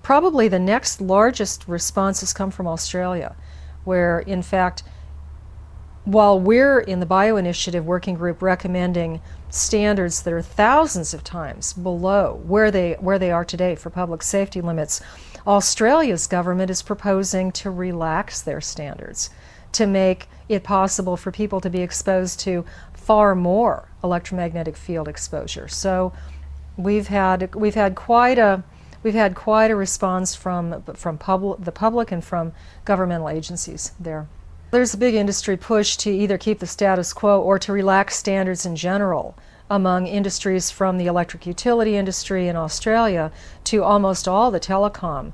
Probably the next largest responses come from Australia, where in fact, while we're in the Bioinitiative Working Group recommending standards that are thousands of times below where they are today for public safety limits, Australia's government is proposing to relax their standards to make it possible for people to be exposed to far more electromagnetic field exposure. So we've had quite a response from the public and from governmental agencies there. There's a big industry push to either keep the status quo or to relax standards in general among industries from the electric utility industry in Australia to almost all the telecom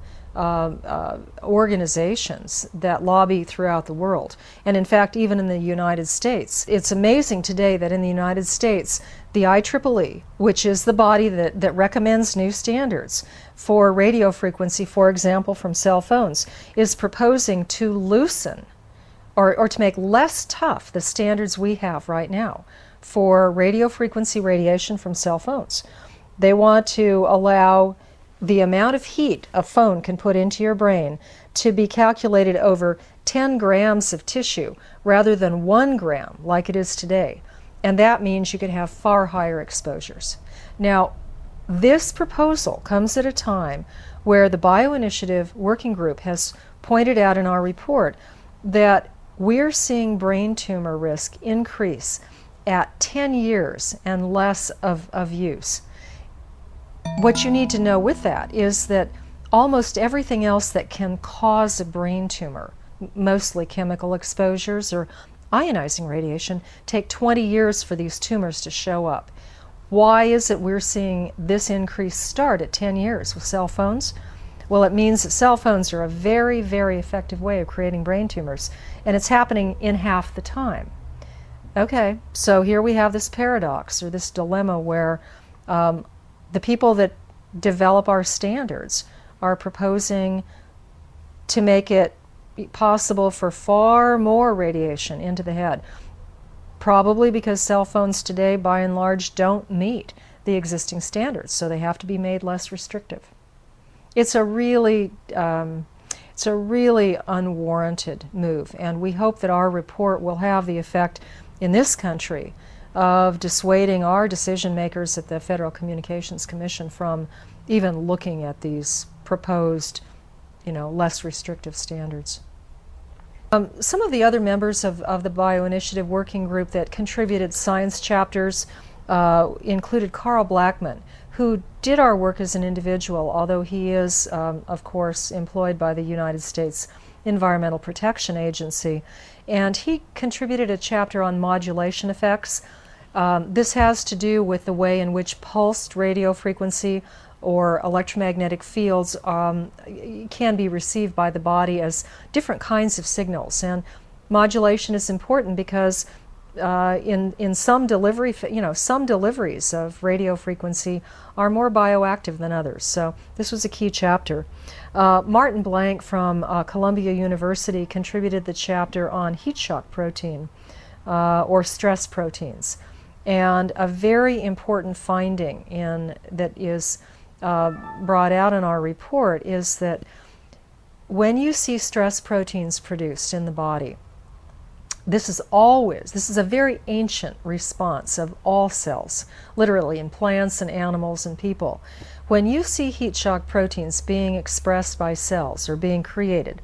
organizations that lobby throughout the world. And in fact, even in the United States. It's amazing today that in the United States, the IEEE, which is the body that recommends new standards for radio frequency, for example, from cell phones, is proposing to loosen or to make less tough the standards we have right now for radio frequency radiation from cell phones. They want to allow the amount of heat a phone can put into your brain to be calculated over 10 grams of tissue rather than 1 gram like it is today. And that means you could have far higher exposures. Now, this proposal comes at a time where the Bioinitiative Working Group has pointed out in our report that we're seeing brain tumor risk increase at 10 years and less of use. What you need to know with that is that almost everything else that can cause a brain tumor, mostly chemical exposures or ionizing radiation, take 20 years for these tumors to show up. Why is it we're seeing this increase start at 10 years with cell phones? Well, it means that cell phones are a very, very effective way of creating brain tumors, and it's happening in half the time. Okay, so here we have this paradox or this dilemma where the people that develop our standards are proposing to make it possible for far more radiation into the head, probably because cell phones today, by and large, don't meet the existing standards, so they have to be made less restrictive. It's a really unwarranted move, and we hope that our report will have the effect in this country of dissuading our decision makers at the Federal Communications Commission from even looking at these proposed, less restrictive standards. Some of the other members of the Bioinitiative Working Group that contributed science chapters included Carl Blackman, who did our work as an individual, although he is, of course, employed by the United States Environmental Protection Agency. And he contributed a chapter on modulation effects. This has to do with the way in which pulsed radio frequency or electromagnetic fields can be received by the body as different kinds of signals. And modulation is important because in some some deliveries of radio frequency are more bioactive than others. So this was a key chapter. Martin Blank from Columbia University contributed the chapter on heat shock protein or stress proteins. And a very important finding that is brought out in our report is that when you see stress proteins produced in the body, this is a very ancient response of all cells, literally in plants and animals and people. When you see heat shock proteins being expressed by cells or being created,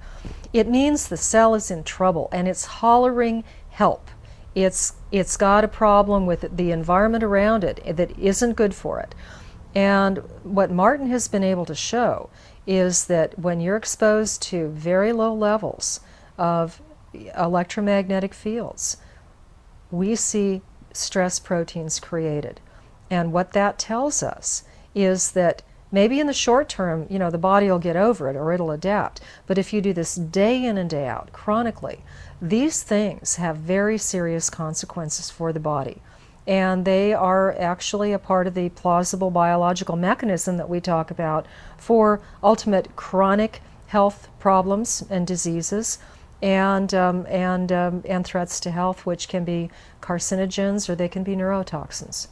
it means the cell is in trouble and it's hollering help. It's got a problem with the environment around it that isn't good for it. And what Martin has been able to show is that when you're exposed to very low levels of electromagnetic fields, we see stress proteins created. And what that tells us is that maybe in the short term, the body will get over it or it'll adapt. But if you do this day in and day out, chronically, these things have very serious consequences for the body. And they are actually a part of the plausible biological mechanism that we talk about for ultimate chronic health problems and diseases and threats to health, which can be carcinogens or they can be neurotoxins.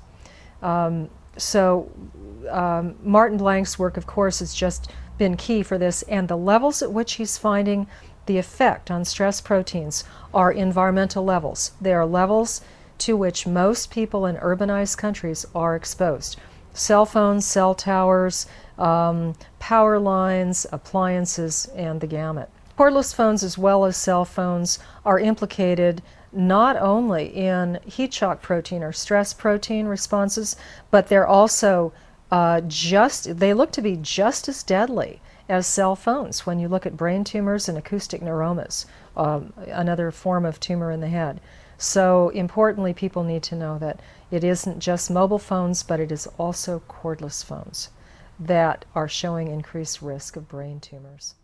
Martin Blank's work, of course, is just been key for this, and the levels at which he's finding the effect on stress proteins are environmental levels. They are levels to which most people in urbanized countries are exposed. Cell phones, cell towers, power lines, appliances, and the gamut. Cordless phones as well as cell phones are implicated not only in heat shock protein or stress protein responses, but they're also they look to be just as deadly as cell phones when you look at brain tumors and acoustic neuromas, another form of tumor in the head. So importantly, people need to know that it isn't just mobile phones, but it is also cordless phones that are showing increased risk of brain tumors.